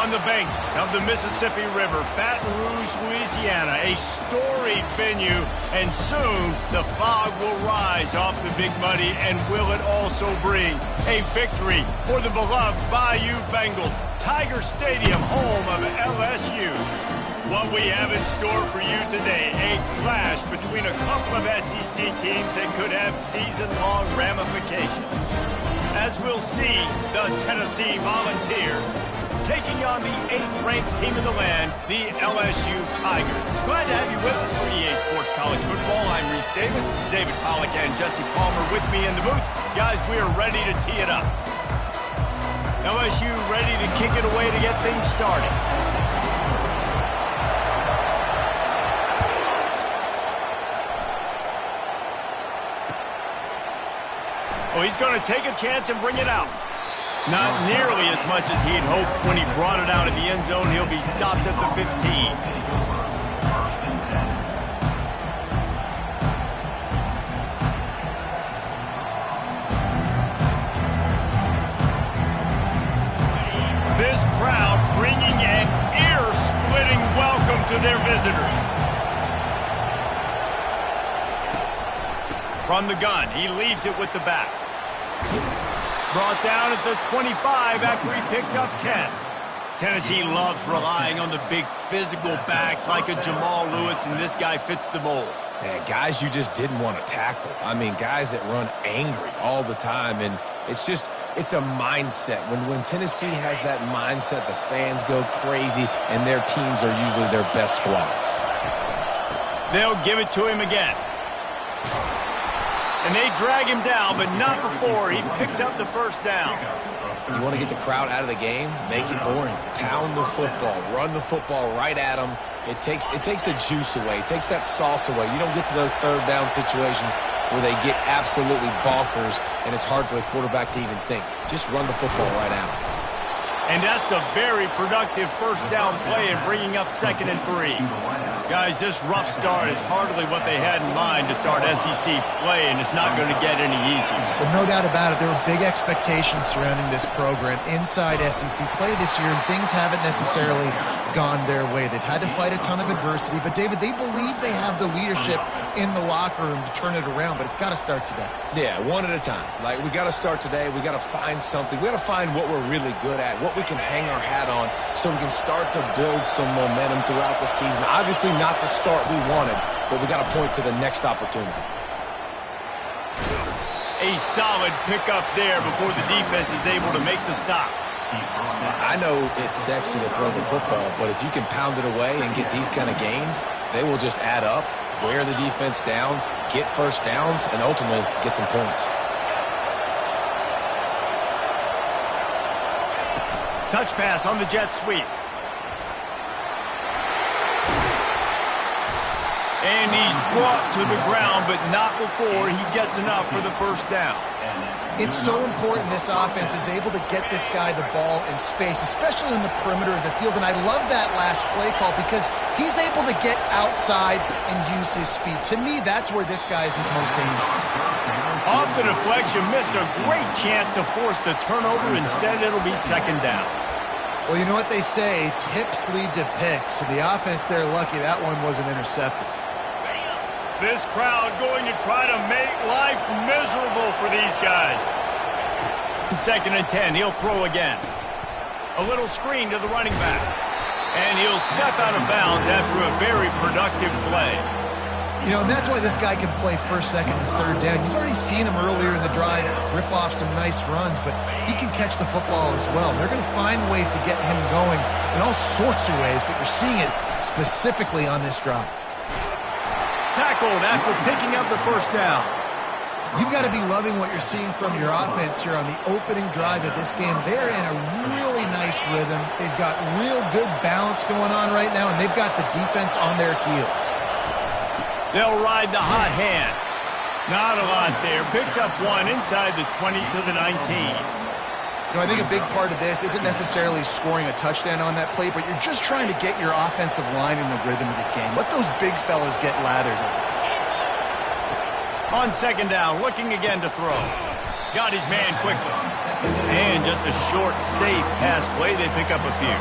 On the banks of the Mississippi River, Baton Rouge, Louisiana, a storied venue, and soon the fog will rise off the Big Muddy, and will it also bring a victory for the beloved Bayou Bengals, Tiger Stadium, home of LSU. What we have in store for you today, a clash between a couple of SEC teams that could have season-long ramifications. As we'll see, the Tennessee Volunteers taking on the 8th-ranked team in the land, the LSU Tigers. Glad to have you with us for EA Sports College Football. I'm Reese Davis, David Pollack, and Jesse Palmer with me in the booth. Guys, we are ready to tee it up. LSU ready to kick it away to get things started. Oh, he's going to take a chance and bring it out. Not nearly as much as he'd hoped when he brought it out of the end zone. He'll be stopped at the 15. This crowd bringing an ear-splitting welcome to their visitors. From the gun, he leaves it with the back. Brought down at the 25 after he picked up 10. Tennessee loves relying on the big physical backs like a Jamal Lewis, and this guy fits the mold. Yeah, guys you just didn't want to tackle. I mean, guys that run angry all the time, and it's a mindset. When Tennessee has that mindset, the fans go crazy, and their teams are usually their best squads. They'll give it to him again. And they drag him down, but not before he picks up the first down. You want to get the crowd out of the game? Make it boring. Pound the football. Run the football right at them. It takes the juice away. It takes that sauce away. You don't get to those third down situations where they get absolutely bonkers, and it's hard for the quarterback to even think. Just run the football right at them. And that's a very productive first down play in bringing up 2nd and 3. Guys, this rough start is hardly what they had in mind to start SEC play, and it's not going to get any easier. But no doubt about it, there were big expectations surrounding this program inside SEC play this year, and things haven't necessarily gone their way. They've had to fight a ton of adversity, but David, they believe they have the leadership in the locker room to turn it around, but it's got to start today. Yeah, one at a time. Like, we got to start today. We got to find something. We got to find what we're really good at, what we can hang our hat on, so we can start to build some momentum throughout the season. Obviously not the start we wanted, but we got to point to the next opportunity. A solid pickup there before the defense is able to make the stop. I know it's sexy to throw the football, but if you can pound it away and get these kind of gains, they will just add up, wear the defense down, get first downs, and ultimately get some points. Touch pass on the jet sweep. And he's brought to the ground, but not before he gets enough for the first down. It's so important this offense is able to get this guy the ball in space, especially in the perimeter of the field. And I love that last play call because he's able to get outside and use his speed. To me, that's where this guy is his most dangerous. Off the deflection, missed a great chance to force the turnover. Instead, it'll be 2nd down. Well, you know what they say, tips lead to picks. And the offense, they're lucky that one wasn't intercepted. This crowd going to try to make life miserable for these guys. 2nd and 10, he'll throw again. A little screen to the running back. And he'll step out of bounds after a very productive play. You know, and that's why this guy can play 1st, 2nd, and 3rd down. You've already seen him earlier in the drive rip off some nice runs, but he can catch the football as well. They're going to find ways to get him going in all sorts of ways, but you're seeing it specifically on this drive. Tackled after picking up the first down. You've got to be loving what you're seeing from your offense here on the opening drive of this game. They're in a really nice rhythm. They've got real good balance going on right now, and they've got the defense on their heels. They'll ride the hot hand. Not a lot there. Picks up one inside the 20 to the 19. You know, I think a big part of this isn't necessarily scoring a touchdown on that play, but you're just trying to get your offensive line in the rhythm of the game. Let those big fellas get lathered up. On 2nd down, looking again to throw. Got his man quickly. And just a short, safe pass play. They pick up a few.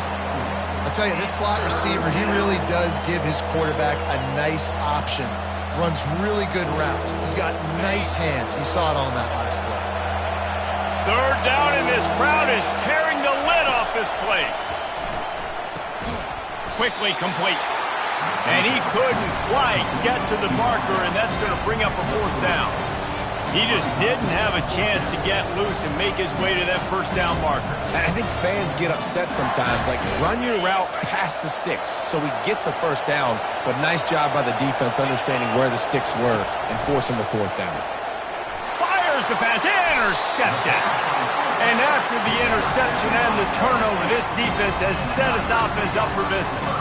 tell you, this slot receiver, he really does give his quarterback a nice option. Runs really good routes. He's got nice hands. You saw it on that last play. Third down, and this crowd is tearing the lid off this place. Quickly complete. And he couldn't quite get to the marker, and that's going to bring up a fourth down. He just didn't have a chance to get loose and make his way to that first down marker. I think fans get upset sometimes. Like, run your route past the sticks so we get the first down. But nice job by the defense understanding where the sticks were and forcing the fourth down. Fires the pass. Intercepted. And after the interception and the turnover, this defense has set its offense up for business.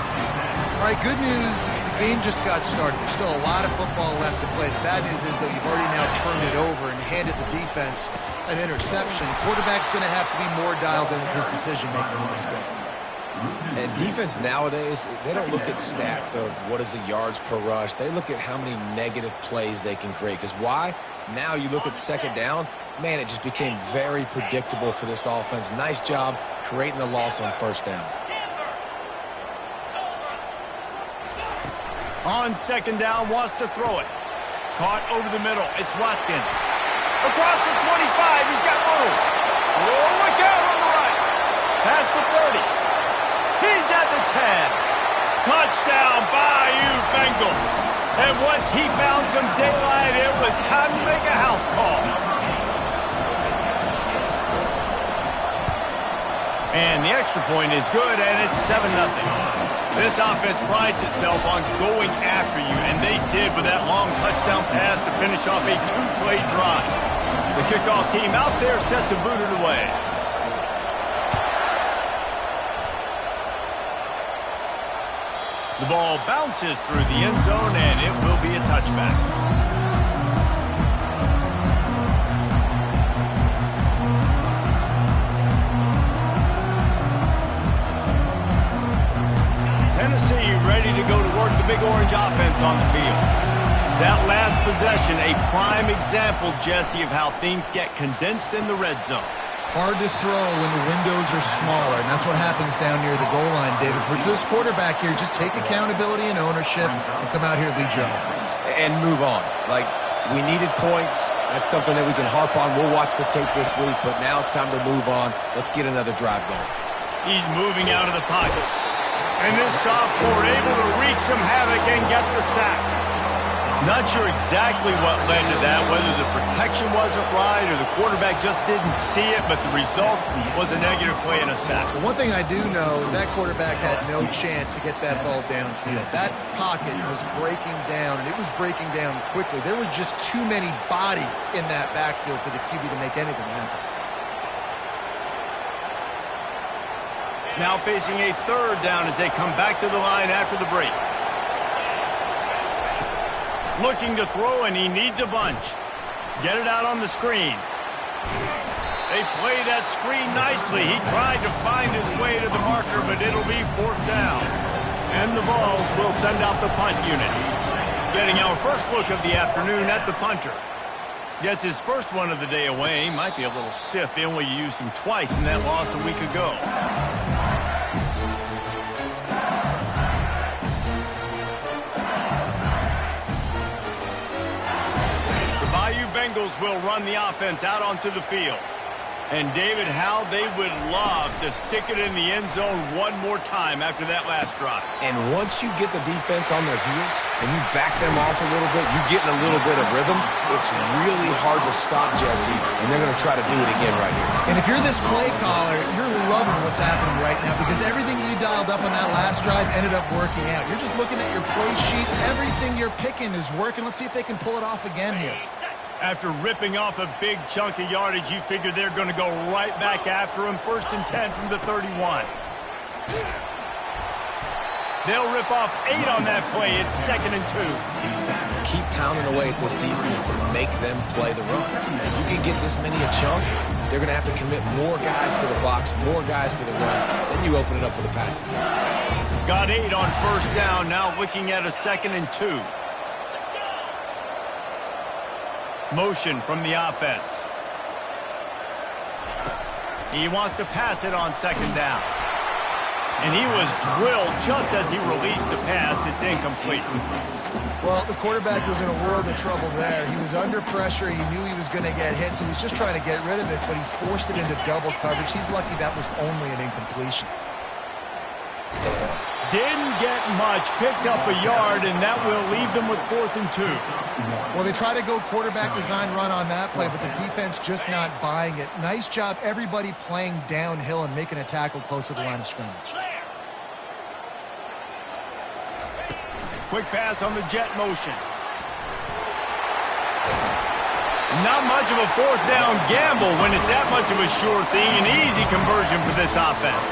All right, good news. The game just got started. There's still a lot of football left to play. The bad news is, though, you've already now turned it over and handed the defense an interception. Quarterback's going to have to be more dialed in with his decision-making in this game. And defense nowadays, they don't look at stats of what is the yards per rush. They look at how many negative plays they can create. Because why? Now you look at second down, man, it just became very predictable for this offense. Nice job creating the loss on first down. On second down, wants to throw it. Caught over the middle. It's Watkins. Across the 25. He's got room. Oh, look out on the right. Past the 30. He's at the 10. Touchdown, Bayou Bengals. And once he found some daylight, it was time to make a house call. And the extra point is good, and it's 7-0. This offense prides itself on going after you, and they did with that long touchdown pass to finish off a two-play drive. The kickoff team out there set to boot it away. The ball bounces through the end zone, and it will be a touchback. Tennessee ready to go to work the Big Orange offense on the field. That last possession, a prime example, Jesse, of how things get condensed in the red zone. Hard to throw when the windows are smaller, and that's what happens down near the goal line, David. For this quarterback here, just take accountability and ownership and come out here and lead your offense. And move on. Like, we needed points. That's something that we can harp on. We'll watch the tape this week, but now it's time to move on. Let's get another drive going. He's moving out of the pocket. And this sophomore able to wreak some havoc and get the sack. Not sure exactly what led to that, whether the protection wasn't right or the quarterback just didn't see it, but the result was a negative play and a sack. But one thing I do know is that quarterback had no chance to get that ball downfield. That pocket was breaking down, and it was breaking down quickly. There were just too many bodies in that backfield for the QB to make anything happen. Now facing a third down as they come back to the line after the break. Looking to throw, and he needs a bunch. Get it out on the screen. They play that screen nicely. He tried to find his way to the marker, but it'll be fourth down. And the Vols will send out the punt unit. Getting our first look of the afternoon at the punter. Gets his first one of the day away. Might be a little stiff. They only used him twice in that loss a week ago. Bengals will run the offense out onto the field. And, David, how they would love to stick it in the end zone one more time after that last drive. And once you get the defense on their heels and you back them off a little bit, you get in a little bit of rhythm, it's really hard to stop, Jesse, and they're going to try to do it again right here. And if you're this play caller, you're loving what's happening right now because everything you dialed up on that last drive ended up working out. You're just looking at your play sheet. Everything you're picking is working. Let's see if they can pull it off again here. After ripping off a big chunk of yardage, you figure they're going to go right back after him. 1st and 10 from the 31. They'll rip off 8 on that play. It's 2nd and 2. Keep pounding away at this defense and make them play the run. If you can get this many a chunk, they're going to have to commit more guys to the box, more guys to the run. Then you open it up for the passing game. Got 8 on first down. Now looking at a 2nd and 2. Motion from the offense. He wants to pass it on 2nd down. And he was drilled just as he released the pass. It's incomplete. Well, the quarterback was in a world of trouble there. He was under pressure. He knew he was going to get hit, so he's just trying to get rid of it, but he forced it into double coverage. He's lucky that was only an incompletion. Didn't get much, picked up a yard, and that will leave them with 4th and 2. Well, they try to go quarterback design run on that play, but the defense just not buying it. Nice job, everybody playing downhill and making a tackle close to the line of scrimmage. Quick pass on the jet motion. Not much of a 4th down gamble when it's that much of a sure thing. An easy conversion for this offense.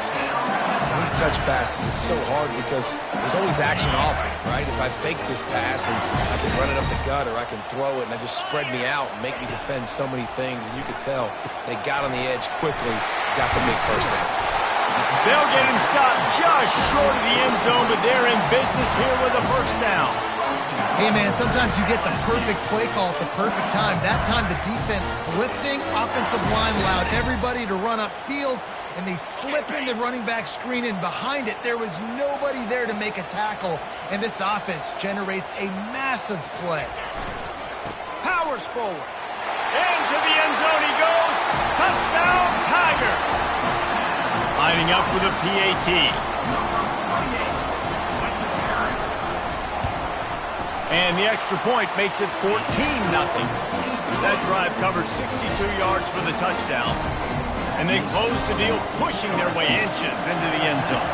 These touch passes, it's so hard because there's always action offered, right? If I fake this pass and I can run it up the gut or I can throw it and I just spread me out and make me defend so many things, and you could tell they got on the edge quickly, got the big 1st down. They'll get him stopped just short of the end zone, but they're in business here with a 1st down. Hey, man, sometimes you get the perfect play call at the perfect time. That time the defense blitzing, offensive line allowed everybody to run upfield, and they slip in the running back screen, and behind it there was nobody there to make a tackle, and this offense generates a massive play. Powers forward. Into the end zone he goes. Touchdown, Tigers. Lining up with a PAT. And the extra point makes it 14-0. That drive covered 62 yards for the touchdown. And they close the deal, pushing their way inches into the end zone.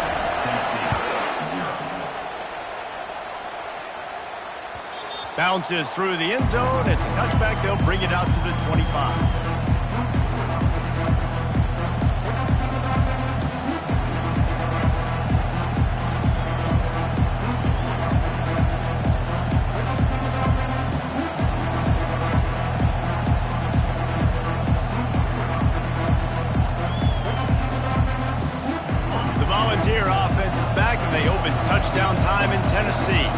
Bounces through the end zone. It's a touchback. They'll bring it out to the 25. Touchdown time in Tennessee.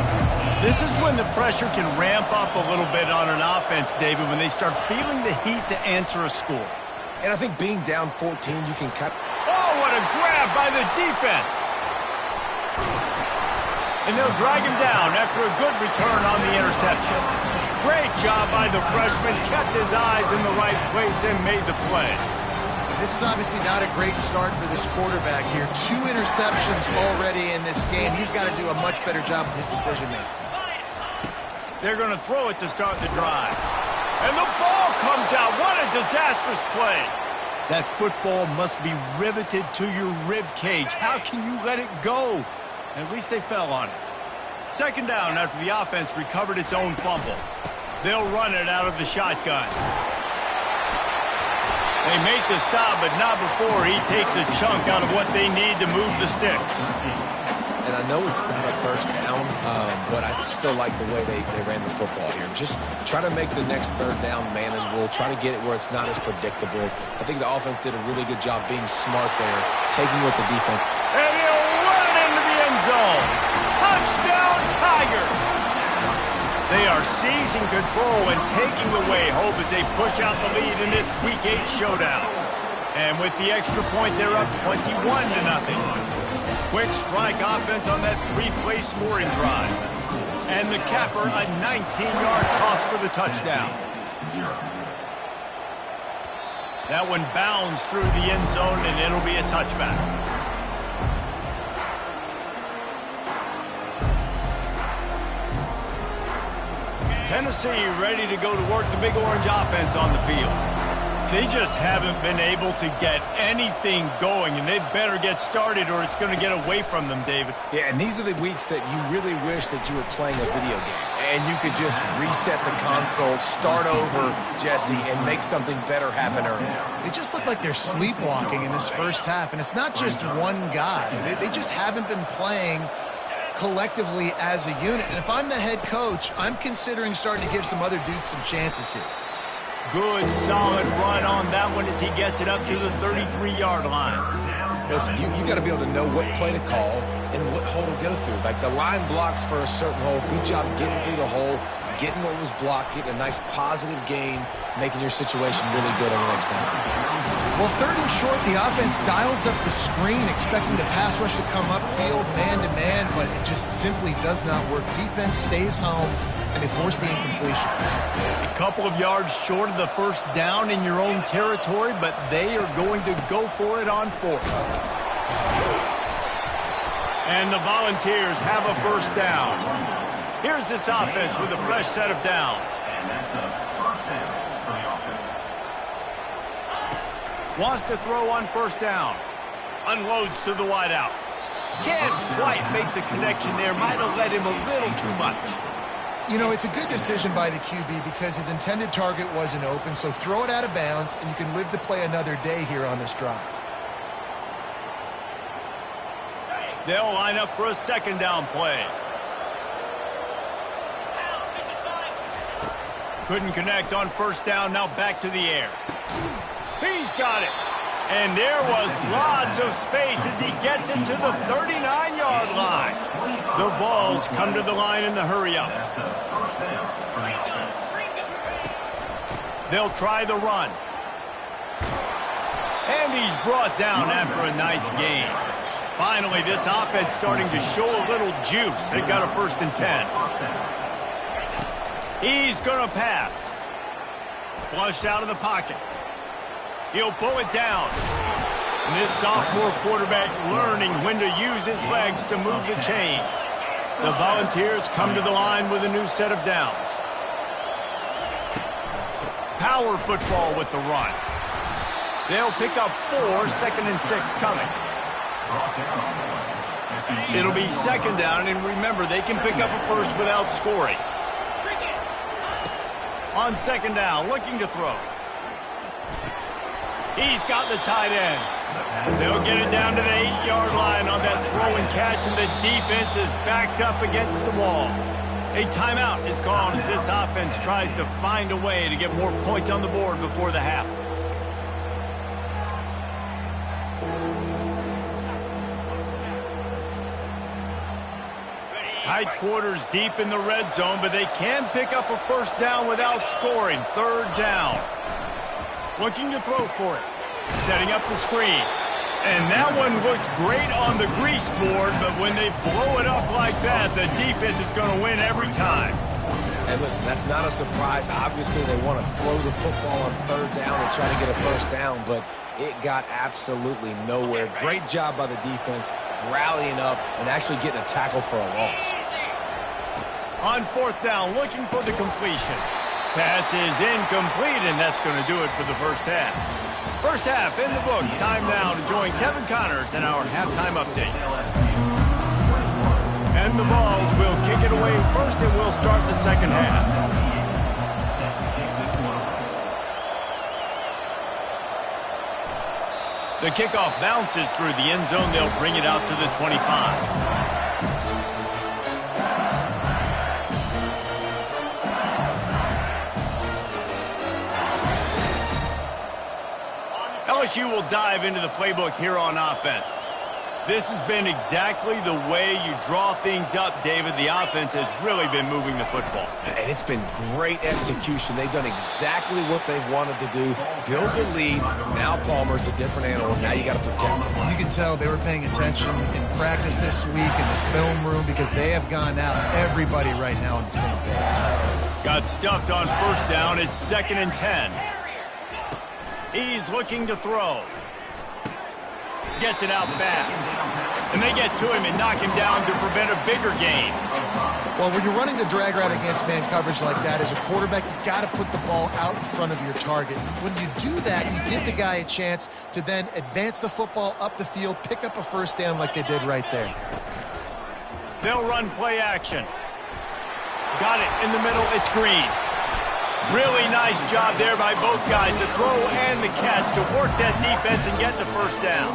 This is when the pressure can ramp up a little bit on an offense, David, when they start feeling the heat to answer a score. And I think being down 14, you can cut. Oh, what a grab by the defense. And they'll drag him down after a good return on the interception. Great job by the freshman, kept his eyes in the right place and made the play. This is obviously not a great start for this quarterback here. 2 interceptions already in this game. He's got to do a much better job with his decision-making. They're going to throw it to start the drive. And the ball comes out. What a disastrous play. That football must be riveted to your rib cage. How can you let it go? At least they fell on it. 2nd down after the offense recovered its own fumble. They'll run it out of the shotgun. They make the stop, but not before he takes a chunk out of what they need to move the sticks. And I know it's not a 1st down, but I still like the way they ran the football here. Just try to make the next 3rd down manageable. Try to get it where it's not as predictable. I think the offense did a really good job being smart there, taking what the defense. And he'll run it into the end zone. Touchdown, Tigers. They are seizing control and taking away hope as they push out the lead in this Week 8 showdown. And with the extra point, they're up 21-0. Quick strike offense on that 3-play scoring drive. And the capper, a 19-yard toss for the touchdown. That one bounds through the end zone, and it'll be a touchback. Tennessee ready to go to work the Big Orange offense on the field. They just haven't been able to get anything going, and they better get started or it's going to get away from them, David. Yeah, and these are the weeks that you really wish that you were playing a video game. And you could just reset the console, start over, Jesse, and make something better happen earlier. It just looked like they're sleepwalking in this first half, and it's not just one guy. They just haven't been playing collectively as a unit. And if I'm the head coach, I'm considering starting to give some other dudes some chances here. Good, solid run on that one as he gets it up to the 33-yard line. Listen, you got to be able to know what play to call and what hole to go through. Like the line blocks for a certain hole. Good job getting through the hole, getting what was blocked, getting a nice positive gain, making your situation really good on the next down. Well, third and short, the offense dials up the screen, expecting the pass rush to come upfield man-to-man, but it just simply does not work. Defense stays home, and they force the incompletion. A couple of yards short of the first down in your own territory, but they are going to go for it on fourth. And the Volunteers have a first down. Here's this offense with a fresh set of downs. And that's a first down for the offense. Wants to throw on first down. Unloads to the wideout. Can't quite make the connection there. Might have led him a little too much. You know, it's a good decision by the QB because his intended target wasn't open, so throw it out of bounds, and you can live to play another day here on this drive. They'll line up for a second down play. Couldn't connect on first down, now back to the air. He's got it. And there was lots of space as he gets it to the 39-yard line. The Vols come to the line in the hurry-up. That's a first down for the offense. They'll try the run. And he's brought down after a nice gain. Finally, this offense starting to show a little juice. They've got a 1st and 10. He's going to pass. Flushed out of the pocket. He'll pull it down. And this sophomore quarterback learning when to use his legs to move the chains. The Volunteers come to the line with a new set of downs. Power football with the run. They'll pick up 4, 2nd and 6 coming. It'll be second down, and remember, they can pick up a first without scoring. On second down, looking to throw. He's got the tight end. They'll get it down to the 8-yard line on that throw and catch, and the defense is backed up against the wall. A timeout is called as this offense tries to find a way to get more points on the board before the half. Tight quarters deep in the red zone, but they can pick up a first down without scoring. Third down. Looking to throw for it. Setting up the screen. And that one looked great on the grease board, but when they blow it up like that, the defense is going to win every time. And listen, that's not a surprise. Obviously, they want to throw the football on third down and try to get a first down, but it got absolutely nowhere. Great job by the defense, rallying up and actually getting a tackle for a loss. On fourth down, looking for the completion. Pass is incomplete, and that's going to do it for the first half. First half in the books. Time now to join Kevin Connors in our halftime update. And the Vols will kick it away first, and we'll start the second half. The kickoff bounces through the end zone. They'll bring it out to the 25. LSU will dive into the playbook here on offense. This has been exactly the way you draw things up, David. The offense has really been moving the football. And it's been great execution. They've done exactly what they've wanted to do. Build the lead. Now Palmer's a different animal. Now you got to protect him. You can tell they were paying attention in practice this week in the film room because they have gone out. Everybody right now on the same page. Got stuffed on first down. It's 2nd and 10. He's looking to throw. Gets it out fast. And they get to him and knock him down to prevent a bigger gain. Well, when you're running the drag route against man coverage like that, as a quarterback, you got to put the ball out in front of your target. When you do that, you give the guy a chance to then advance the football up the field, pick up a first down like they did right there. They'll run play action. Got it in the middle. It's Green. Really nice job there by both guys to throw and the catch to work that defense and get the first down.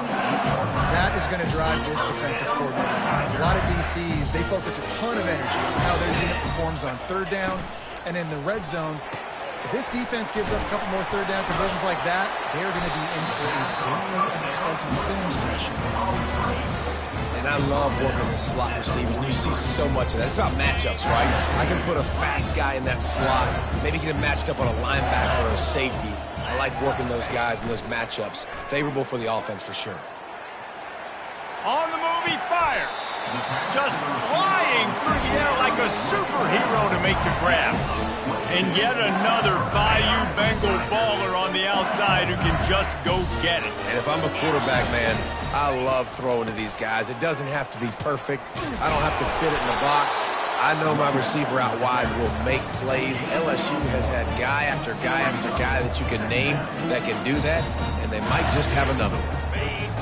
That is going to drive this defensive coordinator. It's a lot of DCs. They focus a ton of energy on how their unit performs on third down and in the red zone. If this defense gives up a couple more third down conversions like that, they're going to be in for a very unpleasant film session. And And I love working with slot receivers, and you see so much of that. It's about matchups, right? I can put a fast guy in that slot, maybe get him matched up on a linebacker or a safety. I like working those guys in those matchups. Favorable for the offense for sure. On the move, he fires. Just flying through the air like a superhero to make the grab. And yet another Bayou Bengal baller on the outside who can just go get it. And if I'm a quarterback, man, I love throwing to these guys. It doesn't have to be perfect. I don't have to fit it in the box. I know my receiver out wide will make plays. LSU has had guy after guy after guy that you can name that can do that, and they might just have another one.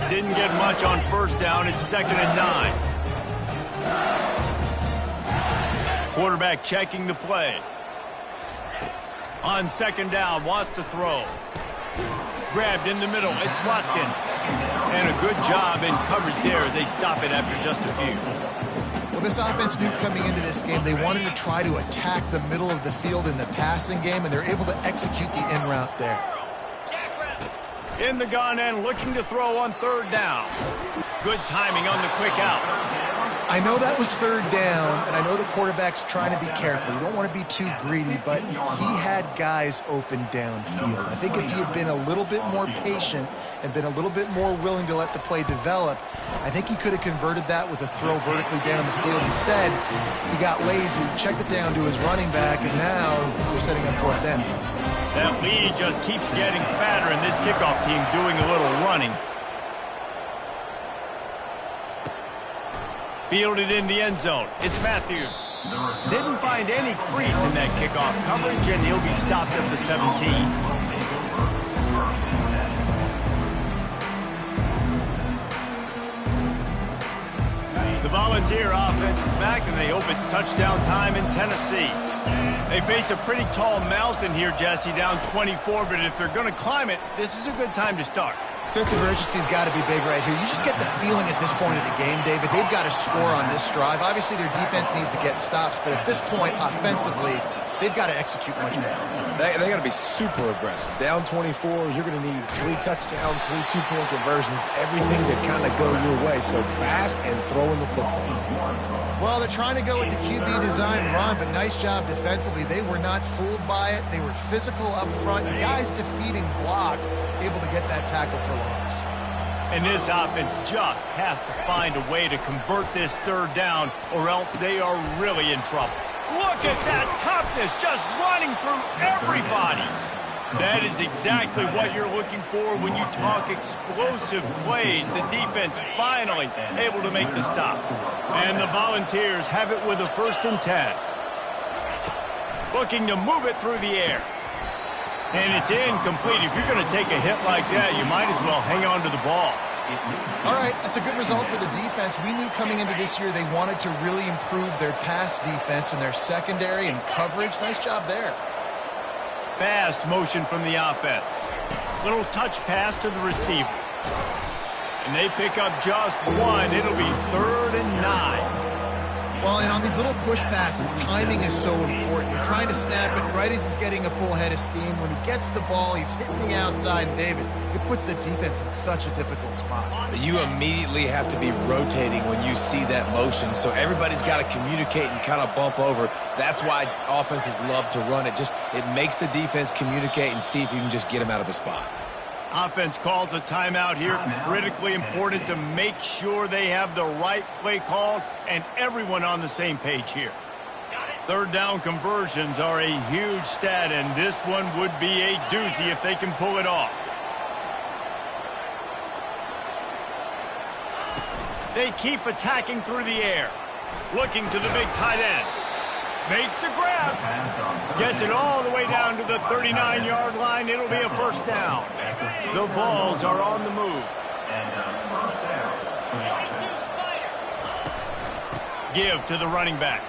Didn't get much on first down. It's 2nd and 9. Quarterback checking the play. On 2nd down, wants to throw. Grabbed in the middle. It's Watkins. And a good job in coverage there as they stop it after just a few. Well, this offense knew coming into this game they wanted to try to attack the middle of the field in the passing game, and they're able to execute the in route there. In the gun and looking to throw on 3rd down. Good timing on the quick out. I know that was 3rd down, and I know the quarterback's trying to be careful. You don't want to be too greedy, but he had guys open downfield. I think if he had been a little bit more patient and been a little bit more willing to let the play develop, I think he could have converted that with a throw vertically down the field. Instead, he got lazy, checked it down to his running back, and now they're setting up 4th down. That lead just keeps getting fatter, and this kickoff team doing a little running. Fielded in the end zone. It's Matthews. Didn't find any crease in that kickoff coverage, and he'll be stopped at the 17. The Volunteer offense is back, and they hope it's touchdown time in Tennessee. They face a pretty tall mountain here, Jesse, down 24, but if they're going to climb it, this is a good time to start. Sense of urgency's got to be big right here. You just get the feeling at this point of the game, David, they've got to score on this drive. Obviously, their defense needs to get stops, but at this point, offensively, they've got to execute much more. They got to be super aggressive. Down 24, you're going to need 3 touchdowns, 3 two-point conversions, everything to kind of go your way. So fast and throwing the football. Well, they're trying to go with the QB design run, but nice job defensively. They were not fooled by it. They were physical up front. Guys defeating blocks, able to get that tackle for loss. And this offense just has to find a way to convert this 3rd down, or else they are really in trouble. Look at that toughness, just running through everybody. That is exactly what you're looking for when you talk explosive plays. The defense finally able to make the stop. And the Volunteers have it with a 1st and 10. Looking to move it through the air. And it's incomplete. If you're going to take a hit like that, you might as well hang on to the ball. All right, that's a good result for the defense. We knew coming into this year they wanted to really improve their pass defense and their secondary and coverage. Nice job there. Fast motion from the offense. Little touch pass to the receiver. And they pick up just 1. It'll be 3rd and 9. Well, and on these little push passes, timing is so important. You're trying to snap it right as he's getting a full head of steam. When he gets the ball, he's hitting the outside, and David, it puts the defense in such a difficult spot. You immediately have to be rotating when you see that motion, so everybody's got to communicate and kind of bump over. That's why offenses love to run it. It makes the defense communicate and see if you can just get him out of a spot. Offense calls a timeout here. Critically important to make sure they have the right play called and everyone on the same page here. 3rd down conversions are a huge stat, and this one would be a doozy if they can pull it off. They keep attacking through the air. Looking to the big tight end. Makes the grab. Gets it all the way down to the 39-yard line. It'll be a 1st down. The Vols are on the move. Give to the running back.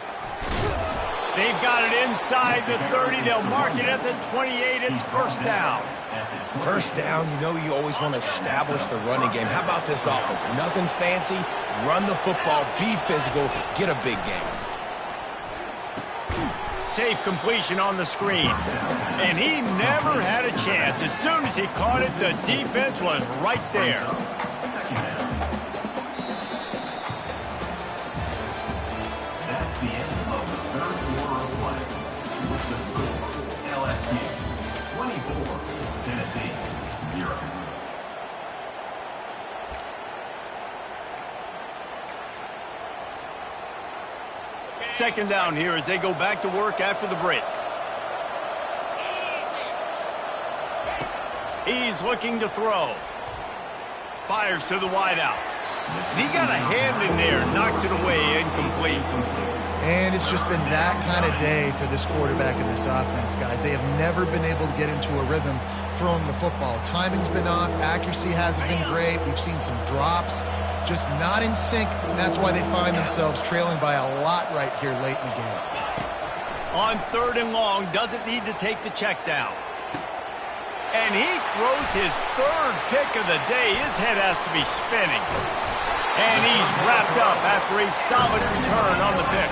They've got it inside the 30. They'll mark it at the 28. It's 1st down. 1st down, you always want to establish the running game. How about this offense? Nothing fancy. Run the football, be physical, get a big game. Safe completion on the screen. And he never had a chance. As soon as he caught it, the defense was right there. the end of the third quarter of play. With the score, LSU 24, Tennessee 0. Second down here as they go back to work after the break. He's looking to throw. Fires to the wideout. And he got a hand in there, knocks it away, incomplete. And it's just been that kind of day for this quarterback and this offense, guys. They have never been able to get into a rhythm throwing the football. Timing's been off. Accuracy hasn't been great. We've seen some drops. Just not in sync, and that's why they find themselves trailing by a lot right here late in the game. On third and long, doesn't need to take the check down. And he throws his third pick of the day. His head has to be spinning. And he's wrapped up after a solid return on the pick.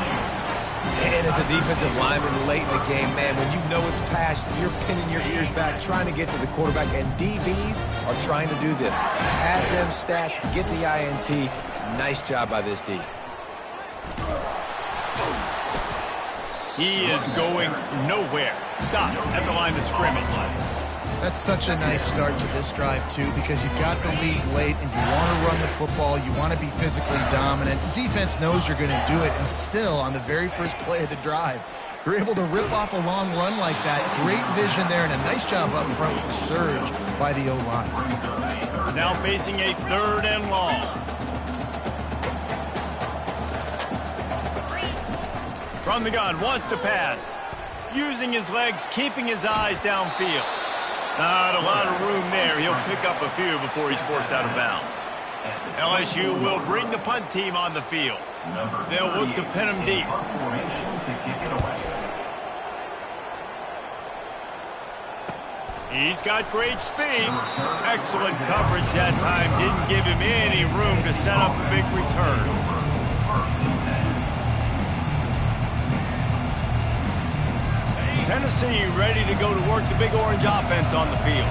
And as a defensive lineman late in the game, man, when you know it's past, you're pinning your ears back, trying to get to the quarterback, and DBs are trying to do this. Pad them stats, get the INT. Nice job by this D. He is going nowhere. Stop at the line of scrimmage. That's such a nice start to this drive, too, because you've got the lead late and you want to run the football. You want to be physically dominant. The defense knows you're going to do it, and still, on the very first play of the drive, you're able to rip off a long run like that. Great vision there, and a nice job up front with the surge by the O-line. Now facing a third and long. From the gun, wants to pass. Using his legs, keeping his eyes downfield. Not a lot of room there. He'll pick up a few before he's forced out of bounds. LSU will bring the punt team on the field. They'll look to pin him deep. He's got great speed. Excellent coverage that time. Didn't give him any room to set up a big return. Tennessee ready to go to work the Big Orange offense on the field.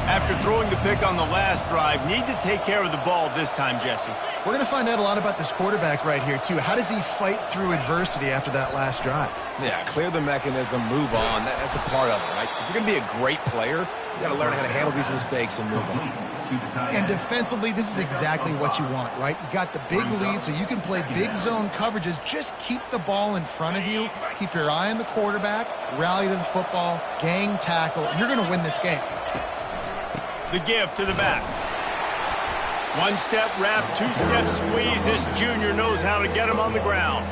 After throwing the pick on the last drive, need to take care of the ball this time, Jesse. We're going to find out a lot about this quarterback right here, too. How does he fight through adversity after that last drive? Yeah, clear the mechanism, move on. That's a part of it, right? If you're going to be a great player, you got to learn how to handle these mistakes and move on. And defensively, this is exactly what you want, right? You got the big lead, so you can play big zone coverages. Just keep the ball in front of you. Keep your eye on the quarterback. Rally to the football. Gang tackle. And you're going to win this game. The give to the back. One-step wrap, two-step squeeze. This junior knows how to get him on the ground.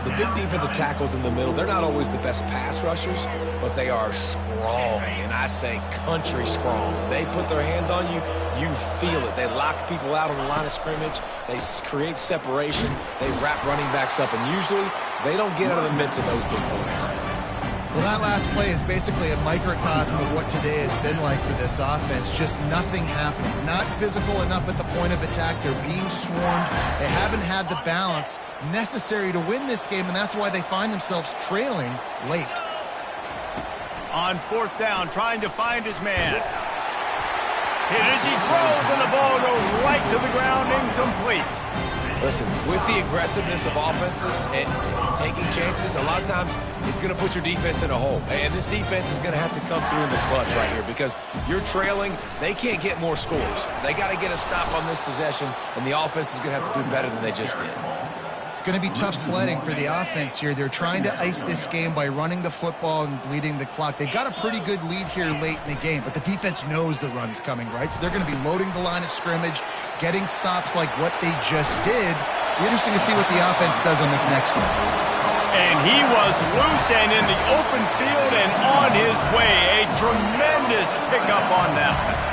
The big defensive tackles in the middle, they're not always the best pass rushers, but they are strong, and I say country strong. They put their hands on you, you feel it. They lock people out on the line of scrimmage. They create separation. They wrap running backs up, and usually they don't get out of the midst of those big boys. Well, that last play is basically a microcosm of what today has been like for this offense. Just nothing happening. Not physical enough at the point of attack. They're being swarmed. They haven't had the balance necessary to win this game, and that's why they find themselves trailing late. On fourth down, trying to find his man. Hit as he throws, and the ball goes right to the ground, incomplete. Listen, with the aggressiveness of offenses and taking chances, a lot of times it's going to put your defense in a hole. And this defense is going to have to come through in the clutch right here because you're trailing. They can't get more scores. They got to get a stop on this possession, and the offense is going to have to do better than they just did. It's going to be tough sledding for the offense here. They're trying to ice this game by running the football and bleeding the clock. They've got a pretty good lead here late in the game, but the defense knows the run's coming, right? So they're going to be loading the line of scrimmage, getting stops like what they just did. It'll be interesting to see what the offense does on this next one. And he was loose and in the open field and on his way. A tremendous pickup on that.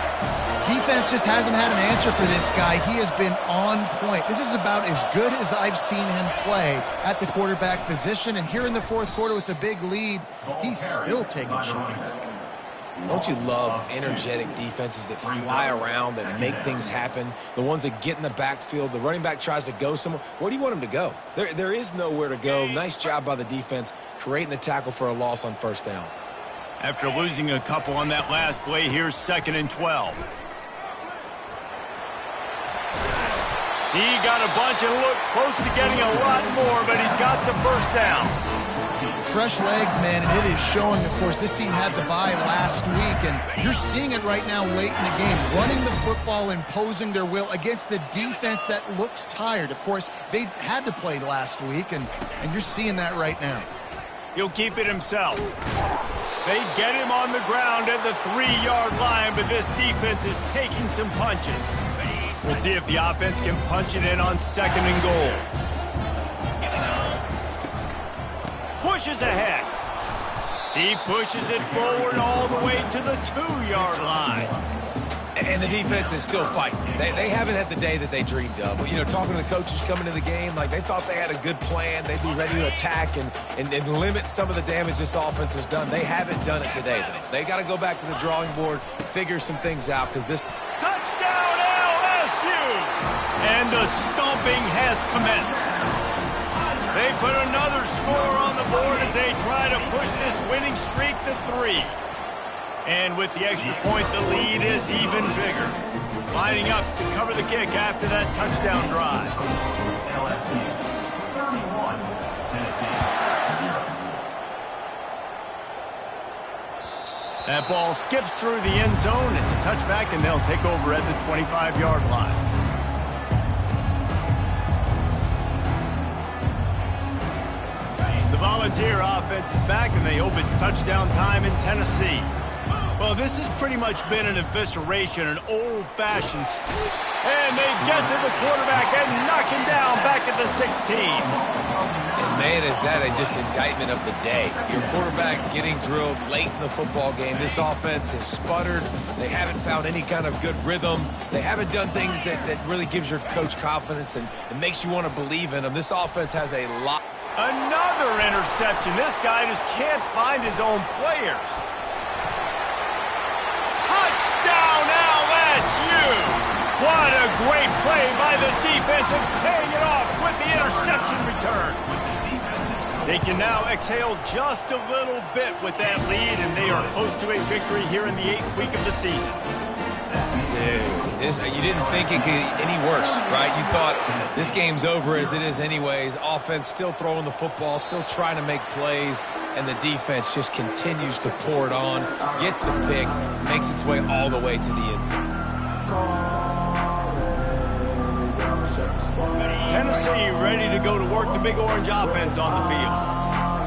Defense just hasn't had an answer for this guy. He has been on point. This is about as good as I've seen him play at the quarterback position. And here in the fourth quarter with a big lead, he's still taking shots. Don't you love energetic defenses that fly around, that make things happen? The ones that get in the backfield, the running back tries to go somewhere. Where do you want him to go? There is nowhere to go. Nice job by the defense creating the tackle for a loss on first down. After losing a couple on that last play, here's 2nd and 12. He got a bunch and looked close to getting a lot more, but he's got the first down. Fresh legs, man, and it is showing, of course, this team had the bye last week, and you're seeing it right now late in the game, running the football, imposing their will against the defense that looks tired. Of course, they had to play last week, and you're seeing that right now. He'll keep it himself. They get him on the ground at the 3-yard line, but this defense is taking some punches. We'll see if the offense can punch it in on 2nd and goal. Pushes ahead. He pushes it forward all the way to the 2-yard line. And the defense is still fighting. They haven't had the day that they dreamed of. But, you know, talking to the coaches coming into the game, like they thought they had a good plan. They'd be ready to attack and limit some of the damage this offense has done. They haven't done it today, though. They got to go back to the drawing board, figure some things out, because this... Touchdown, LSU! And the stomping has commenced. They put another score on the board as they try to push this winning streak to 3. And with the extra point, the lead is even bigger. Lining up to cover the kick after that touchdown drive. LSU 31, Tennessee 0. That ball skips through the end zone. It's a touchback, and they'll take over at the 25-yard line. The Volunteer offense is back, and they hope it's touchdown time in Tennessee. Well, this has pretty much been an evisceration, an old-fashioned... And they get to the quarterback and knock him down back at the 16. And, man, is that just indictment of the day. Your quarterback getting drilled late in the football game. This offense has sputtered. They haven't found any kind of good rhythm. They haven't done things that really gives your coach confidence and makes you want to believe in them. This offense has a lot... Another interception. This guy just can't find his own players. Touchdown, LSU! What a great play by the defense and paying it off with the interception return. They can now exhale just a little bit with that lead, and they are close to a victory here in the 8th week of the season. Dude, you didn't think it could get any worse, right? You thought this game's over as it is anyways. Offense still throwing the football, still trying to make plays, and the defense just continues to pour it on, gets the pick, makes its way all the way to the end zone. Tennessee ready to go to work the Big Orange offense on the field.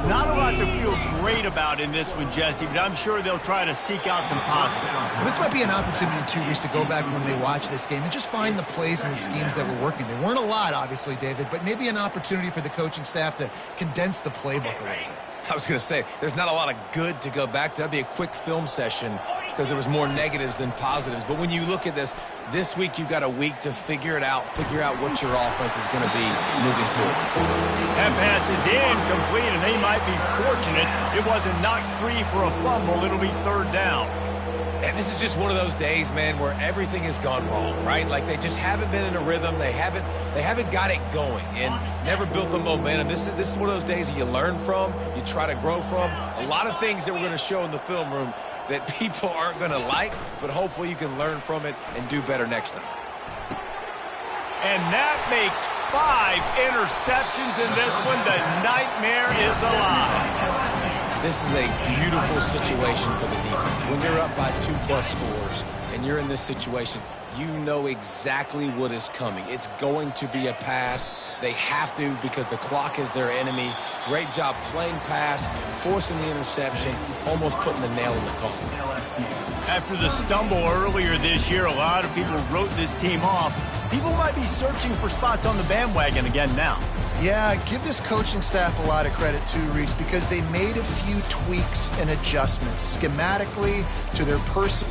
Not a lot to feel great about in this one, Jesse, but I'm sure they'll try to seek out some positives. Well, this might be an opportunity, too, Reese, to go back when they watch this game and just find the plays and the schemes that were working. There weren't a lot, obviously, David, but maybe an opportunity for the coaching staff to condense the playbook a little bit. I was going to say, there's not a lot of good to go back to. That'd be a quick film session because there was more negatives than positives. But when you look at this week you've got a week to figure it out, figure out what your offense is going to be moving forward. That pass is incomplete, and they might be fortunate it wasn't knocked free for a fumble. It'll be 3rd down. And this is just one of those days, man, where everything has gone wrong, right? Like they just haven't been in a rhythm. They haven't got it going and never built the momentum. This is one of those days that you learn from, you try to grow from. A lot of things that we're going to show in the film room that people aren't going to like, but hopefully you can learn from it and do better next time. And that makes 5 interceptions in this one. The nightmare is alive. This is a beautiful situation for the defense. When you're up by 2+ scores and you're in this situation, you know exactly what is coming. It's going to be a pass. They have to because the clock is their enemy. Great job playing pass, forcing the interception, almost putting the nail in the coffin. After the stumble earlier this year, a lot of people wrote this team off. People might be searching for spots on the bandwagon again now. Yeah, give this coaching staff a lot of credit too, Reese, because they made a few tweaks and adjustments schematically to their person.